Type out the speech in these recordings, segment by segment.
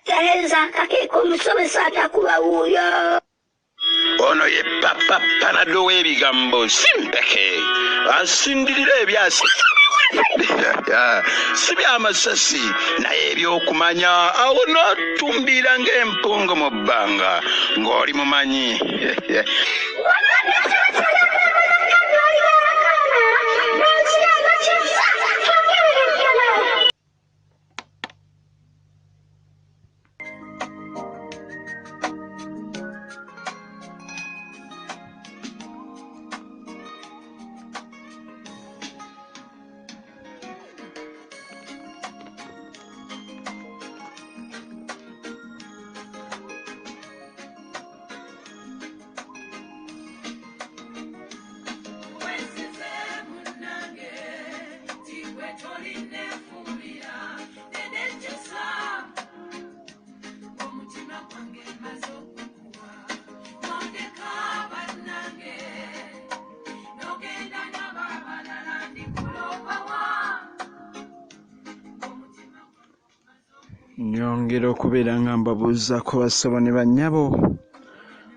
Tereza kake kumusomesa atakuba wuyo. Ono ye papa Panado w'ebigambo simpeke asindirira ebyasi si by'amasasi naye ebyokumanya awo n'otumbira ng'empungu mu bbanga ng'oli mumanyi. Nyongera okubeera nga mbabuuzaako bassebo ne bannyabo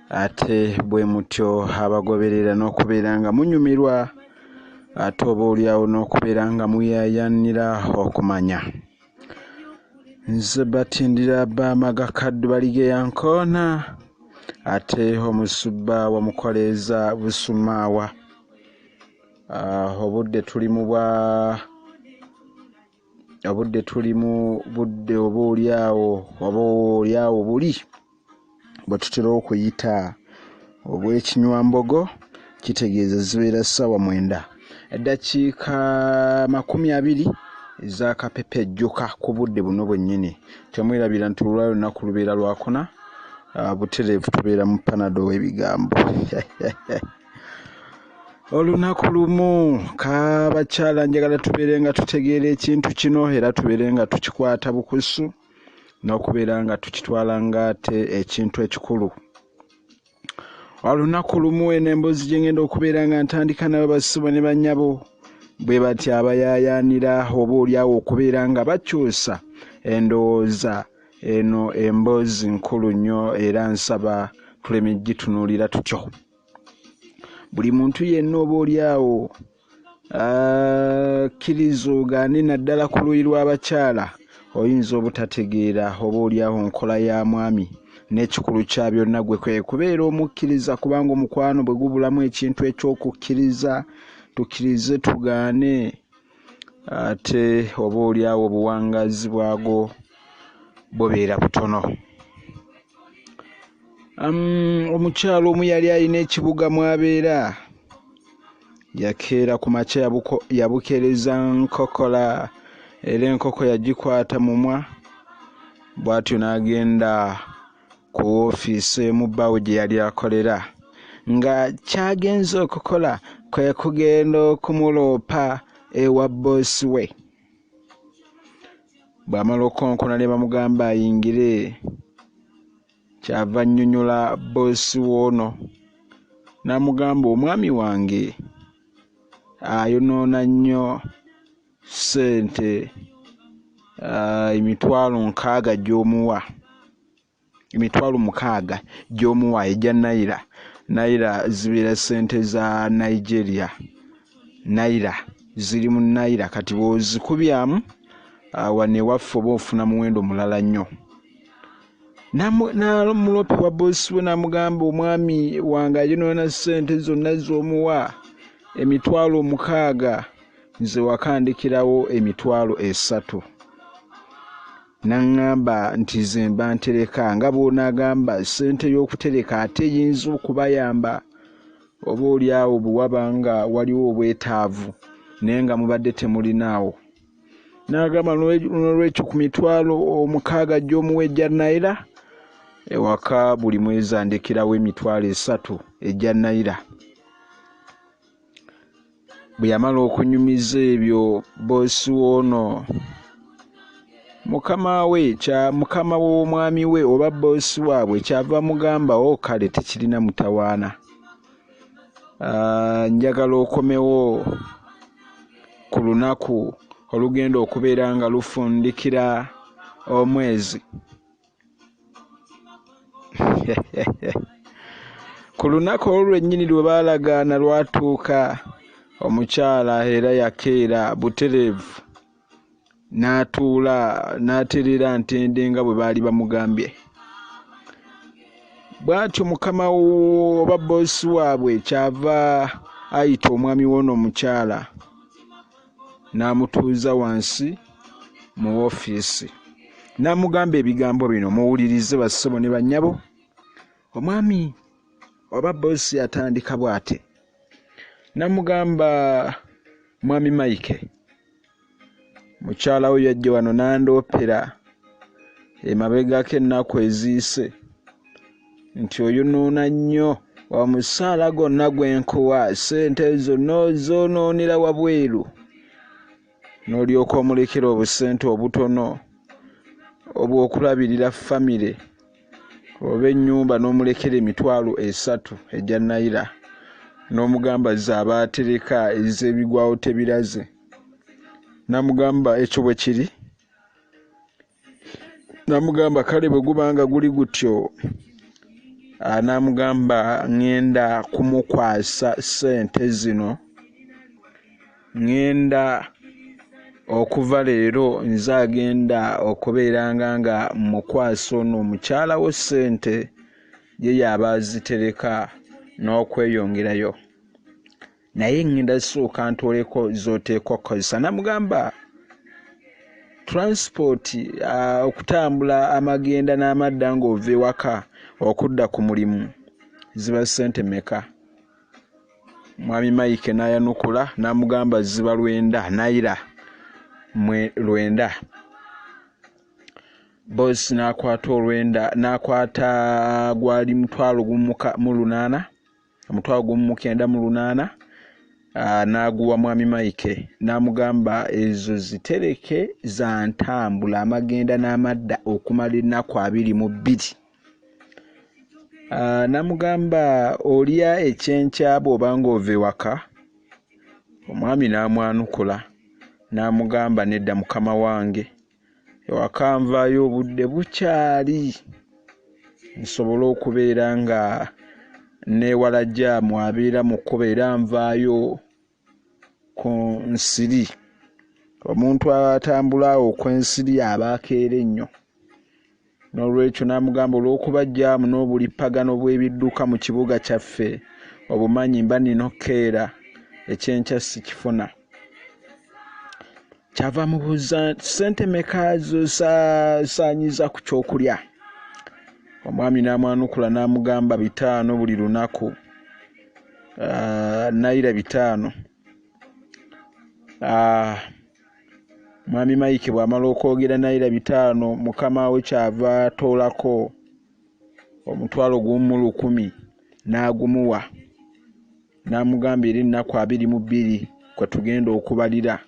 ate bwe mutyo abagoberera n'okubeera nga munyumirwa ate oba oliawo n'okubeera nga muyaayaanira okumanya. Nze Batindira Bamaga Kaddu Baligeya Nkoona ate omusubba wamukoleeza Busumaawa. Obudde tuli mu budde oba oliawo buli bwe tutera okuyita obw'ekinywambogo, kitegeeza zibeera ssaawa 9 eddakiika 20 ez'akapepejjuka ku budde buno bwennyini. Temwerabira nti olwali olunaku lubeera lwakuna butereevu tubeera mu Panado w'ebigambo. Olunaku lumu kabakyala njagala tubeere nga tutegeera ekintu kino era tubeere nga tukikwata bukusu n'okubeera nga tukitwala ng'ate ekintu ekikulu. Olunaku lumu eno emboozi gye ngenda okubeera nga ntandika nabo bassebo ne bannyabo bwe bati abayaayaanira oba oliawo okubeera nga bakyusa endowooza eno emboozi nkulu nnyo era nsaba tuleme gitunuulira tutyo. Buli muntu yenna oba oliawo akkiriza ogaane naddala ku luuyi lw'abakyala oyinza obutategeera oba oliawo nkola ya mwami n'ekikulu kya byonna gwe kwe kubeera omukkiriza, kubanga omukwano bwe gubulamu ekintu eky'okukkiriza tukkirize tugaane ate oba oliawo obuwangazi bwago bubeera butono. Omukyalo omu yali alina ekibuga mwabeera, yakeera ku makya yabukereza nkokola era enkoko yagikwata mumwa bw'atyo n'agenda ku woofiisi emu bbaawe gye yali akolera, nga kyagenza okukola kwe kugenda okumuloopa ewa boosi we. Bw'amala okonkona ne bamugamba ayingire, kyava annyonnyola boosi w'ono n'amugamba omwami wange ayonoona nnyo ssente emitwalo 6 gy'omuwa ejja naira zibeera ssente za Nigeria. Naira ziri mu naira kati bw'ozikubyamu wane waffe oba ofuna muwendo mulala nnyo. N'omulopi wa boosi we n'amugamba omwami wange ayonoona ssente zonna z'omuwa emitwalo 6, nze wakandikirawo emitwalo 3. N'aŋŋamba nti ze mba ntereka nga bw'onaagamba ssente y'okutereka ate eyinza okubayamba oba oliawo bwe wabanga waliwo obwetaavu naye nga mubadde temulinaawo. N'agamba n'olwekyo ku mitwalo 6 gy'omuwa ejja naira ewaka buli mwezi andikirawo emitwalo 3 ejja naira. Bwe yamala okunyumiza ebyo boosi w'ono mukama w'omwami we oba boosi waabwe kyava mugamba kale tekirina mutawaana, njagala okomewo ku lunaku olugenda okubeera nga lufundikira omwezi. Ku lunaku olwennyini lwe baalagaana lwatuuka, omukyala era yakeera butereevu n'atuula n'aterera ntende nga bwe baali bamugambye. Bw'atyo mukama oba boosi waabwe kyava ayita omwami w'ono omukyala n'amutuuza wansi mu woofiisi n'amugamba ebigambo bino, muwulirize bassebo ne bannyabo. Omwami oba boosi yatandika bw'ati, n'amugamba, mwami Mike, mukyala we yajja wano n'andoopera emabegako ennaku eziyise nti oyonoona nnyo, omusaala gonna gwenkuwa ssente zonna ozoonoonera wabweru, n'olyoka omulekera obusente obutono obw'okulabirira famire oba ennyumba n'omulekera $3,000 ejja nayira, n'omugamba zaaba atereka ez'ebigwawo tebiraze. N'amugamba ekyo bwe kiri? N'amugamba kale bwe gubanga guli gutyo, n'amugamba ngenda kumukwasa ssente zino, ngenda okuva leero nze agenda okubeeranga nga mukwasa ono omukyala wo ssente ye yaaba azitereka n'okweyongerayo, naye ngenda sooka ntooleko z'oteekwa okukozesa. N'amugamba transport, okutambula amagenda n'amadda ng'ova ewaka okudda ku mulimu ziba ssente meka? Mwami Mike n'ayanukula n'amugamba ziba $900. Boosi n'akwata n'akwata gwali $1,980 n'aguwa mwami Mike n'amugamba ezo zitereke za ntambula amagenda n'amadda okumala ennaku 22. N'amugamba olya ekyenkya bw'oba ng'ova ewaka? Omwami n'amwanukula n'amugamba nedda mukama wange, ewaka nvaayo obudde bukyali, nsobole okubeera nga neewala jjaamu abeera mu kkubo era nvaayo ku nsiri. Omuntu atambula okw'ensiri aba akeera ennyo. N'olwekyo n'amugamba olw'okuba jjaamu n'obulippagano bw'ebidduka mu kibuga kyaffe obumanyi mba nina okkeera ekyenkya sikifuna. Kyava amubuuza ssente meka z'osaanyiza ku kyokulya? Omwami n'amwanukula n'amugamba 5 buli lunaku, $5. Mwami Mike bw'amala okwogera $5, mukama we kyava atoolako $1,100 n'agumuwa, n'amugamba eri ennaku 22 kwe tugenda okubalira.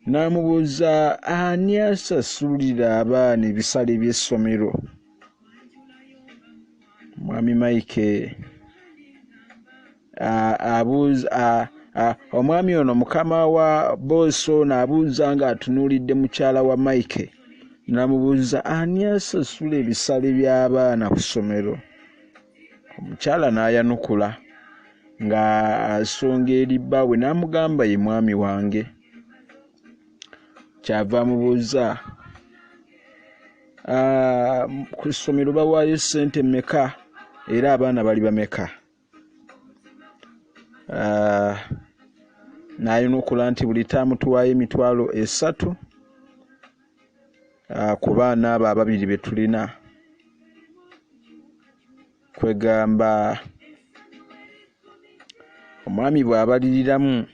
N'amubuuza ani asasulira abaana ebisale by'essomero? Mwami Mike omwami ono mukama wa boosi ono abuuza ng'atunuulidde mukyala wa Mike, n'amubuuza ani asasula ebisale by'abaana ku ssomero? Omukyala n'ayanukula nga asonga eri bbaawe n'amugamba ye mwami wange. Kyava amubuuza ku ssomero bawaayo ssente meka era abaana bali bameka? N'ayinukula nti buli taamu tuwaayo $3,000 ku baana abo 2 be tulina. Kwegamba omwami bw'abaliriramu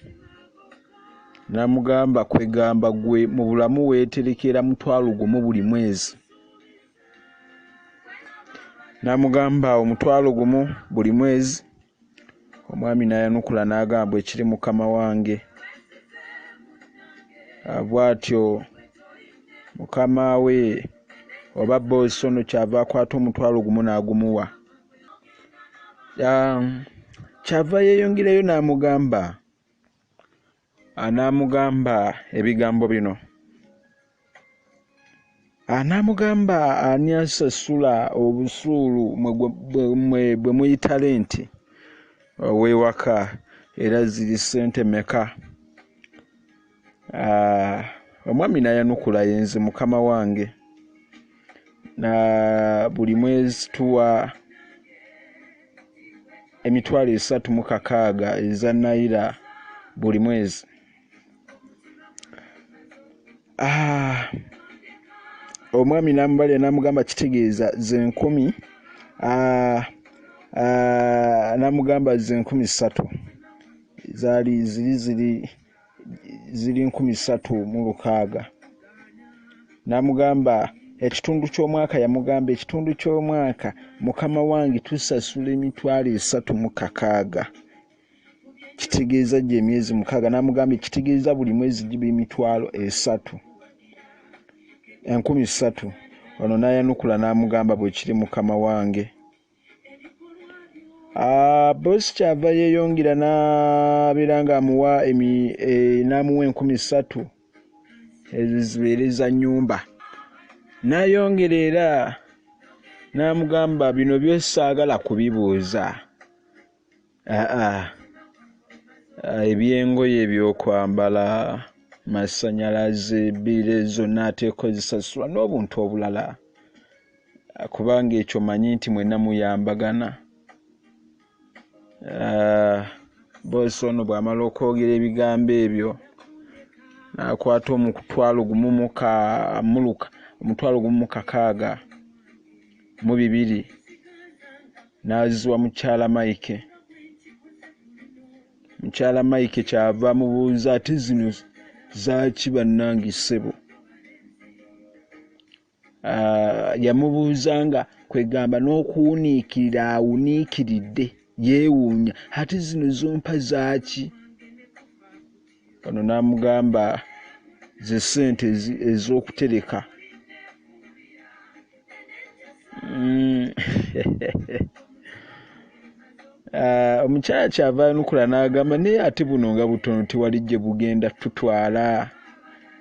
n'amugamba kwegamba gwe mu bulamu weeterekera $1,000 buli mwezi. N'amugamba $1,000 buli mwezi. Omwami n'ayanukula n'agamba ekiri mukama wange. Bw'atyo mukama we oba boosi ono kyava akwata $1,000 n'agumuwa. Kyava yeeyongerayo n'amugamba anamugamba ebigambo bino. Anamugamba ani asasula obusuulu bwe muyita lenti ow'ewaka era ziri ssente meka? Omwami nayanukula yenze mukama wange na buli mwezi tuwa emitwalo 3,600 eza naira buli mwezi. Omwami namubale namugamba kitegeeza ze 10,000 namugamba ze 3,000 zali ziri 3,600 namugamba ekitundu ky'omwaka yamugamba ekitundu ky'omwaka mukama wange tusasula emitwalo 3,600 kitegeeza gye emyezi 6 namugamba kitegeeza buli mwezi giba emitwalo 3,000 ono nayanukula namugamba bwe kiri mukama wange. Bosi kyava yeyongera nabeera nga amuwa namuwa 3,000 ezo zibeereza nnyumba. Nayongera era namugamba bino byesaagala kubibuuza. Ebyengoye ebyokwambala, masanyalaze, bire zonna ateeko zisasulwa n'obuntu obulala kubanga ekyo manyi nti mwenna muyambagana. Bosi ono bw'amala okwogera ebigambo ebyo nakwata omutwalo gumu mu 6,200 naziwa mukyala Mike. Mukyala Mike kyava mubuuza ati zino zaki bannange ssebo. Yamubuuzanga kwegamba n'okuwuniikirira awuniikiridde yeewuunya ati zino zompa zaki. Ono namugamba ze ssente ez'okutereka. Omukyala kyava nukula n'agamba naye ate buno nga butono tewali gye bugenda tutwala.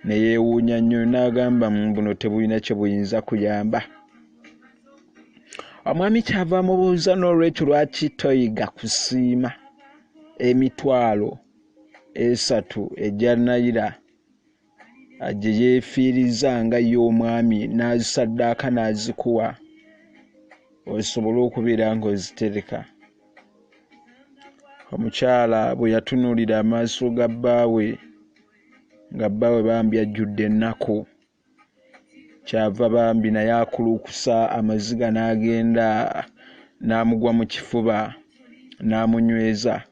Ne yeewuunya nnyo n'agamba buno tebulina kye buyinza kuyamba. Omwami kyava mubuuza n'olwekyo lwaki toyiga kusiima emitwalo 3 egya naira gye yeefiiriza nga y'omwami n'azisaddaaka n'azikuwa osobole okubeera ng'ozitereka. Omukyala bwe yatunuulira amaaso ga bbaawe nga bbaawe bambi ajjudde ennaku kyava bambi naye akulukusa amaziga n'agenda n'amugwa mu kifuba n'amunyweza.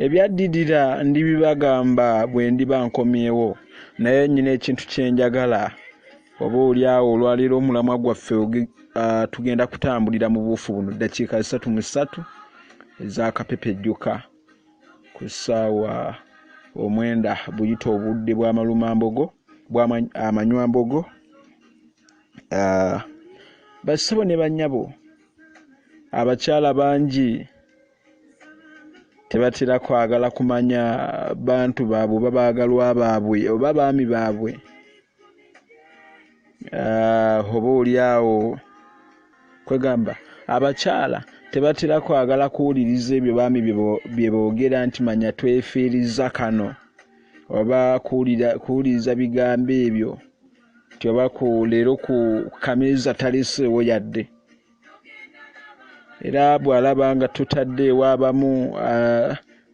Ebyaddidira ndibibagamba bwe ndiba nkomyewo naye nnyina ekintu kye njagala oba oliawo olwaleero omulamwa gwaffe tugenda kutambulira mu buufu buno ddakiika 33 ez'akapepejjuka ku ssaawa 9 buyita obudde bw'amalumambogo amanywambogo. Bassebo ne bannyabo abakyala bangi tebatera kwagala kumanya bantu baabwe oba baagalwa baabwe oba baami baabwe. Oba oliawo kwegamba abakyala tebatera kwagala kuwuliriza ebyo baami bye boogera nti manya twefiiriza kano oba kuwuliriza bigambo ebyo nti oba leero ku kameeza taleseewo yadde. Era bw'alaba nga tutadde ewaabamu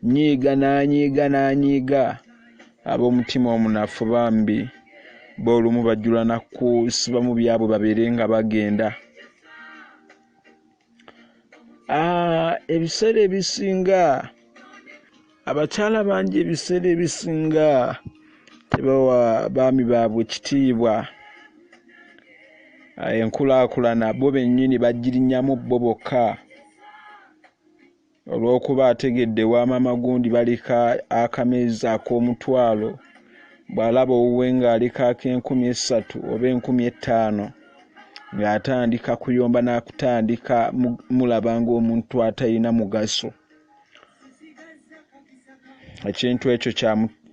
nyiiga n'anyiiga ab'omutima omunafu bambi boolumu bajjula kusiba mu byabwe babeere nga bagenda. Ebiseera ebisinga abakyala bangi ebiseera ebisinga tebawa baami baabwe kitiibwa. Enkulaakulana bo bennyini bagirinyamu bo bokka olw'okuba ategedde wa maama gundi baleka akameeza ak'omutwalo bw'alaba owuwe ng'aleka ak' 3,000 oba 5,000 ng'atandika kuyomba n'akutandika mulaba ng'omuntu atalina mugaso. Ekintu ekyo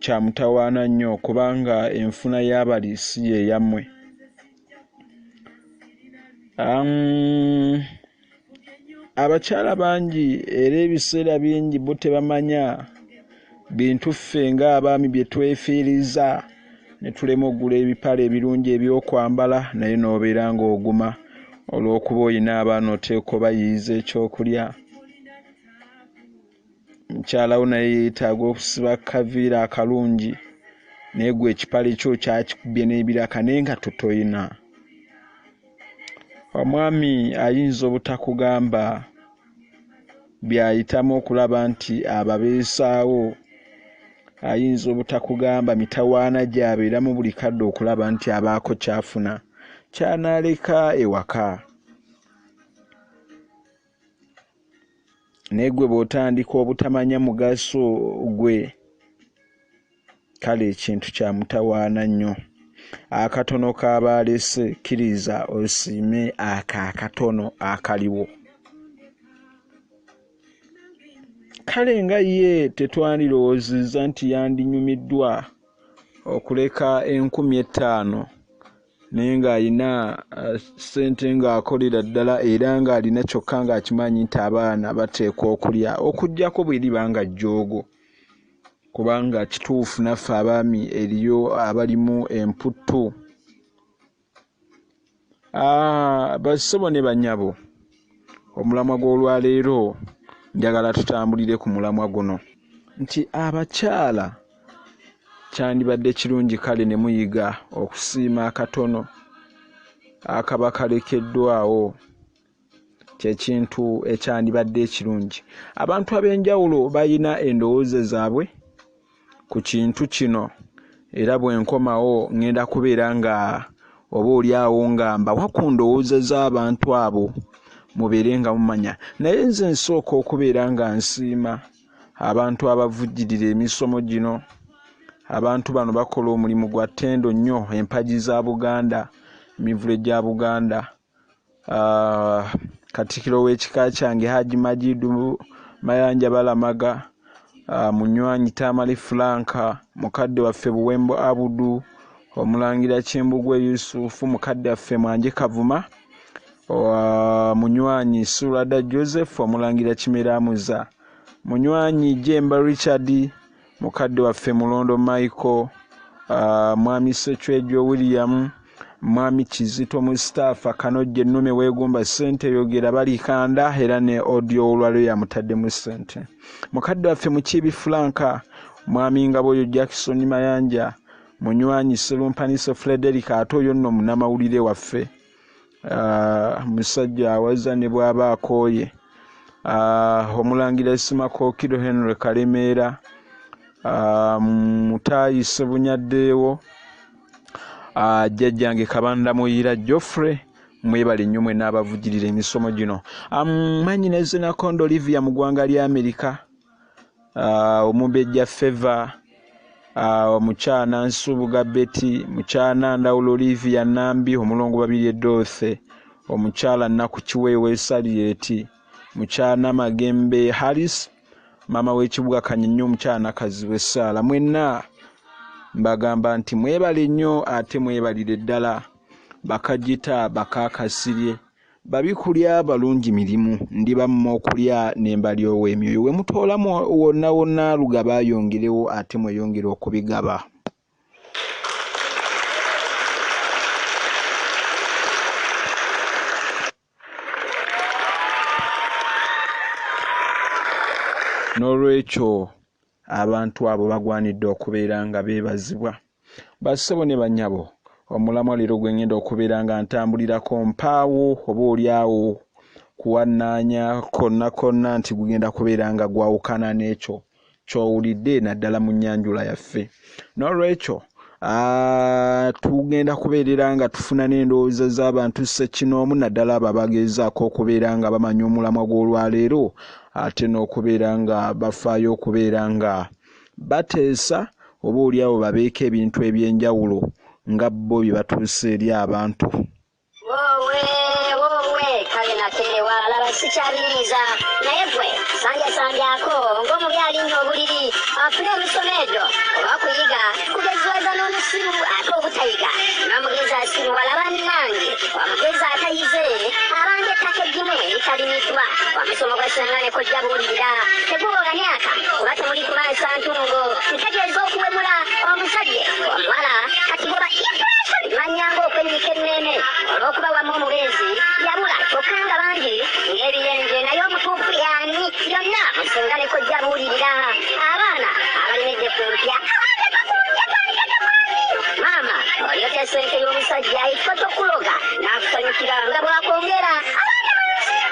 kya mutawaana nnyo kubanga enfuna y'abali si ye yammwe. Abakyala bangi era ebiseera bingi bo tebamanya bintu ffe ng'abaami bye twefiiriza ne tulema okugula ebipale ebirungi ebyokwambala naye n'obeera ng'oguma olw'okuba olina abaana oteeka obayiiza ekyokulya. Mukyala wo naye yeetaaga okusiba kaviira akalungi naye gwe ekipale kyo kyakikubye n'ebiraka naye nga totoyina. Omwami ayinza obutakugamba byayitamu okulaba nti ababeesaawo, ayinza obutakugamba mitawaana gy'abeeramu buli kadde okulaba nti abaako kyafuna kyanaaleka ewaka. Naye gwe bw'otandika obutamanya mugaso gwe, kale ekintu kya mutawaana nnyo. Akatono k'abaalese kkiriza osiime akatono akaliwo. Kale nga ye tetwandirowoozezza nti yandinyumiddwa okuleka 50,000 naye ng'alina ssente ng'akolera ddala era ng'alina kyokka ng'akimanyi nti abaana bateekwa okulya okuggyako bwe liba nga jjoogo, kubanga kituufu naffe abaami eriyo abalimu emputtu. Bassebo ne bannyabo, omulamwa gw'olwaleero njagala tutambulire ku mulamwa guno nti abakyala kyandibadde kirungi kale ne muyiga okusiima akatono akaba kalekeddwawo. Kyekintu ekyandibadde ekirungi. Abantu ab'enjawulo balina endowooza zaabwe ku kintu kino era bwe nkomawo ngenda kubeera nga oba oliawo nga mbawa ku ndowooza z'abantu abo mubeere nga mumanya. Naye nze nsooka okubeera nga nsiima abantu abavujjirira emisomo gino. Abantu bano bakola omulimu gwa ttendo nnyo empagi za Buganda, emivule gya Buganda. Katikkiro w'ekika kyange Haji Majidu Mayanja Balamaga, Munywanyi Tamale Franka, mukadde waffe Buwembo Abudu, Omulangira Kimbugwe Yusufu, mukadde waffe Mwanje Kavuma, Munywanyi Surada Joseph, Omulangira Kimeramuza, Munywanyi Jemba Richard, mukadde waffe Mulondo Michael, Mwami Sechwejo William, Mwami Kizito Mustafa, Kanojje Nnume Weegomba Ssente Yogera Balikanda era ne audio olwalyo yamutaddemu ssente. Mukadde waffe Mukiibi Franka, Mwami Ngaboyo Jackson Mayanja, Munywanyi Serumpaniso Frederick ate oyo nno munnamawulire waffe, musajja awaza ne bw'aba akooye, Omulangira Simakookiro Henry Kalemeera, Mutayi Sebunyaddeewo, Jjajjange Kabanda Muyira Geoffrey, mwebale nnyo mwenna abavujjirira emisomo gino. Manyineze Nakondo Olivia mu ggwanga lya Amerika, Omumbejja Feva, Omukyana Nsubuga Betty, Mukyana Ndawulo Olivia Nambi, Omulongo Babirye Dorothy, Omukyala Nnaku Kiweewe Salieti, Mukyana Magembe Harris, Mama w'ekibuga Kanyennyo, Omukyana Kazibu Essaala. Mwenna mbagamba nti mwebale nnyo ate mwebalire ddala. Bakajita bakakasirye babikulya balungi mirimu ndibamma okulya n'embali ow'emyoyo we mutoolamu wonna wonna lugaba ayongerewo ate mweyongere okubigaba. N'olwekyo abantu abo bagwanidde okubeera nga beebazibwa. Bassebo ne bannyabo, omulamwa leero gwe ngenda okubeera nga ntambulirako mpaawo oba oliawo kuwannaanya konna nti gugenda kubeera nga gwawukana n'ekyo ky'owulidde naddala mu nnyanjula yaffe. N'olwekyo tugenda kubeerera nga tufuna n'endowooza z'abantu ssekinoomu naddala abo abagezaako okubeera nga bamanya omulamwa gw'olwaleero ate n'okubeera nga bafaayo okubeera nga bateesa oba oliawo babeeko ebintu eby'enjawulo nga bo bye batuuse eri abantu. Wowe kale nakerewa alaba sikyabiriza naye gwe sanjasanjako ng'omubyali nnyo obuliri afune emisomeedo oba kuyiga kugezweza n'omusiru ate obutayiga n'omugezi asiru walaba nnange omugezi atayize abanga ettaka eggimu eritalimidwa omusomo gw'essengane kojja buwulirira teguwoga myaka kuba temuli kumansa ntungo ntegeeza okuwemula omusajje omuwala kati bwoba manyanga okwennyika enneene olw'okuba wamu omubeezi yabula kyokka nga bangi ng'ebiyenje naye omutuufu yani yonna musengane kojja buwulirira abaana abalemedde kumpya maama olyote sente y'omusajja ekifo ky'okuloga n'akusanyukira nga bwakwongera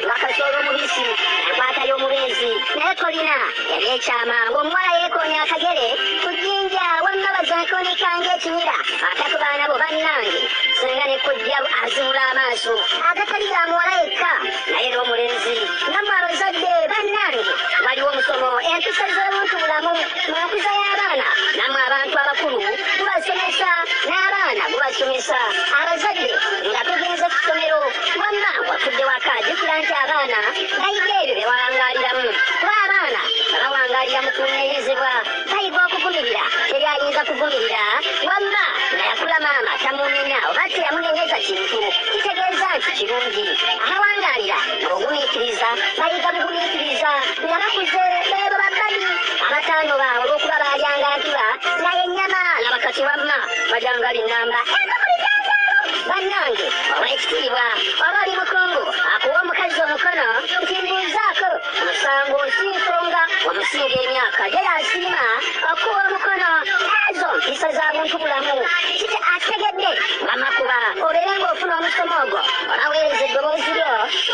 bakasoola omubisi enkwata y'omubeezi naye tolina yali ekyama ng'omuwala yeekoonya akagere ku jjinja wamma bazankonika ng'ekimira ate ku baana bo bannange sengane kojja azimula amaaso agatalira muwala yekka naye n'omulenzi nammwe abazadde bannange waliwo omusomo empisa z'obuntu bulamu mu nkuza y'abaana nammwe abantu abakulu gubasomesa n'abaana gubasomesa abazadde nga tugenze ku ssomero wamma watudde waka jjukira nti abaana bayiga ebyo bye bawangaaliramu kuba abaana babawangaalira mu kunenyezebwa bayiga okuvumirira tebyayinza kuvumirira wamma nga yakula maama tamunenya oba teyamunenyeza kintu kitegeeza nti kirungi abawangaalira ng'ogumiikiriza bayiga bugumiikiriza nga bakuze beebo babbali abataano baawe olw'okuba baalyanga ntula naye ennyama laba kati wamma bajangali nnamba bannange olw'ekitiibwa oba oli mukungu akuwa omukazi omukono nti mbuuzaako omusango osinsonga omusinga emyaka gye yasiima okuwa omukono ezo mpisa za buntu bulamu kiti ategedde ng'amakuba obeere ng'ofuna omusomo ogwo olaweereza eddoboozi lyo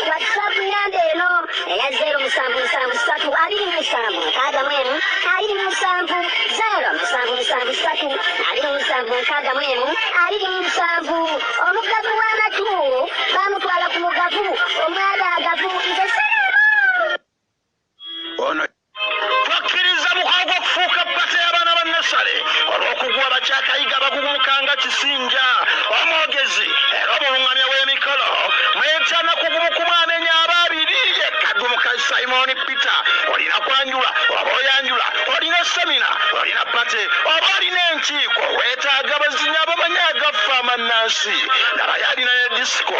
whatsapp namba eno eya 0777272727 omugavu w'amatu bamutwala ku mugavu omwana agavu nze ono twakkiriza mukolo gw'okufuuka ppate y'abaana ba nasale olw'okuguwa bakyakayiga bagugumukanga kisinja omwogezi era omulungamya w'emikolo mwetana kugumukumu amenya ababiri yekadumuka simoni peter olina kwanjula oba oyanjula olina semina olina pate oba olina enkiiko weetaaga bazinya abamanyi agaffe amannansi naba yalina ne disiko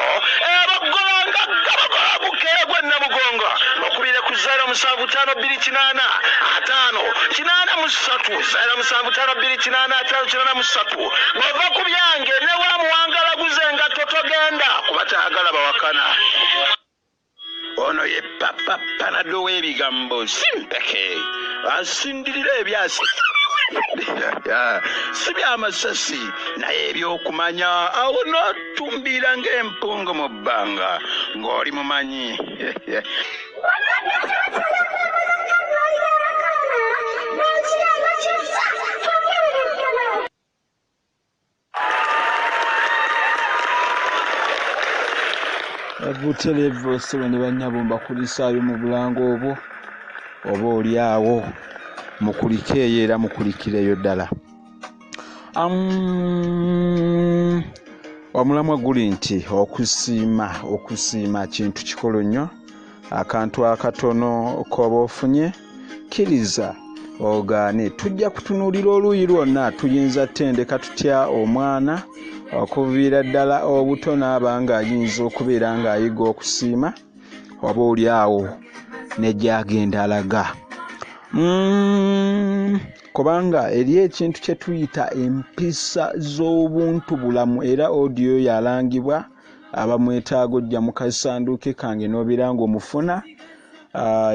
ebagolanga gabagola bukeya gwe namugongo okubire ku 075285 583 ng'ova ku byange ne wamuwangalaguze nga totogenda kuba taagala bawakana ono ye papa panado w'ebigambo simpeke asindirira ebyasi si byamasasi naye ebyokumanya awo n'otumbira ng'empungu mu bbanga ng'oli mumanyi Buterevu osolo ne banyabumba kulisaayo mu bulango obwo oba oli awo mukulikeeyo era mukulikireyo ddala. Omulamwa guli nti okusiima kintu kikolo nnyo. Akantu akatono k'oba ofunye kkiriza ogaane. Tujja kutunuulira oluuyi lwonna tuyinza ttendeka tutya omwana okuviira ddala obuto n'aba ng'ayinza okubeera ng'ayiga okusiima oba oli awo ne gy'agenda alaga. Kubanga eri ekintu kye tuyita empisa z'obuntu bulamu era audio yalangibwa abamwetaaga ojja mu kasanduuke kange n'obeera ng'omufuna.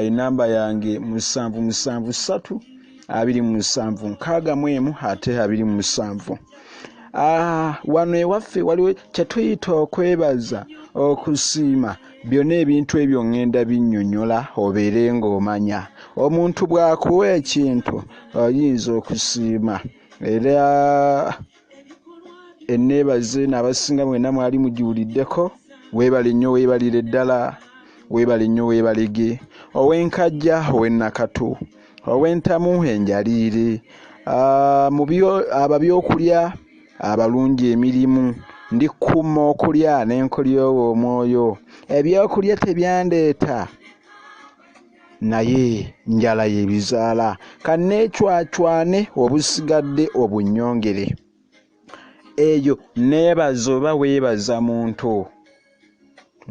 Enamba yange 773276 ate 27. Wano ewaffe waliwo kye tuyita okwebaza okusiima. Byonna ebintu ebyo ngenda binnyonnyola obeere ng'omanya. Omuntu bw'akuwa ekintu oyinza okusiima era enneebaze n'abasinga mwenna mwali mugiwuliddeko. Weebale nnyo, weebalire ddala, weebale nnyo, weebalege. Ow'enkajja, ow'ennakatu, ow'entamu, enjaliire, ababyokulya, abalungi emirimu, ndikuma okulya n'enkolya omwoyo ebyokulya tebyandeeta naye njala yebizaala kanneecwacwane obusigadde obunyongere eyo neebaza oba weebaza muntu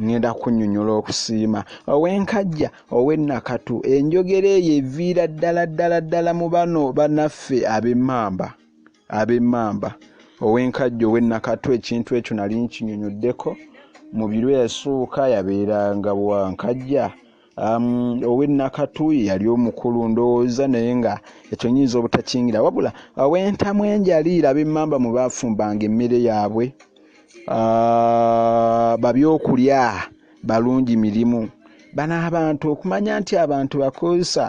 ngenda kunnyonnyola okusiima ow'enkajja ow'ennakatu enjogera eyo eviira ddala mu bano bannaffe ab'emmamba ow'enkajja ow'ennakatu ekintu ekyo nali nkinnyonnyoddeko mu biro yasooka yabeeranga bwankajja ow'ennakatu yali omukulu ndowooza naye nga ekyo nnyinza obutakingira wabula ow'entamu enjaliira ab'emmamba mu baafumbanga emmere yaabwe babyokulya balungi mirimu bano abantu okumanya nti abantu bakoosa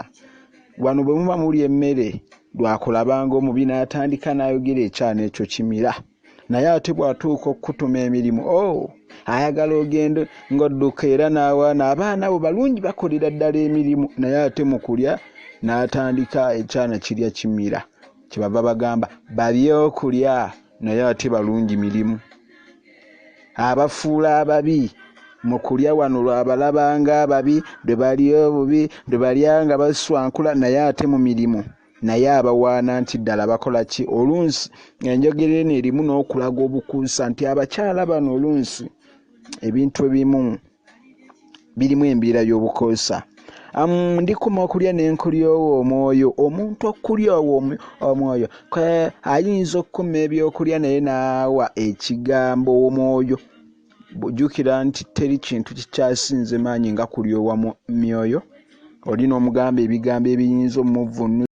wano bwe muba muli emmere lwakulabanga omubi n'atandika n'ayogera ekyana ekyo kimira naye ate bw'atuuka okutuma emirimu ayagala ogende ng'odduka era n'awaana abaana bo balungi bakolera ddala emirimu naye ate mu kulya n'atandika ekyana kirya kimira kyebava bagamba babyokulya naye ate balungi mirimu abafuula ababi mu kulya wano lwabalabanga ababi lwe balya obubi lwe balya nga baswankula naye ate mu mirimu naye abawaana nti ddala bakola ki olunsi enjogera eno erimu n'okulaga obukuusa nti abakyala bano olunsi ebintu ebimu birimu embeera y'obukoosa ndikuma okulya n'enkolya omwoyo omuntu okulya omwoyo ayinza okukuma ebyokulya naye naawa ekigambo omwoyo bujjukira nti teri kintu kikyasinze maanyi nga kulya owa myoyo olina omugamba ebigambo ebiyinza omuvunnu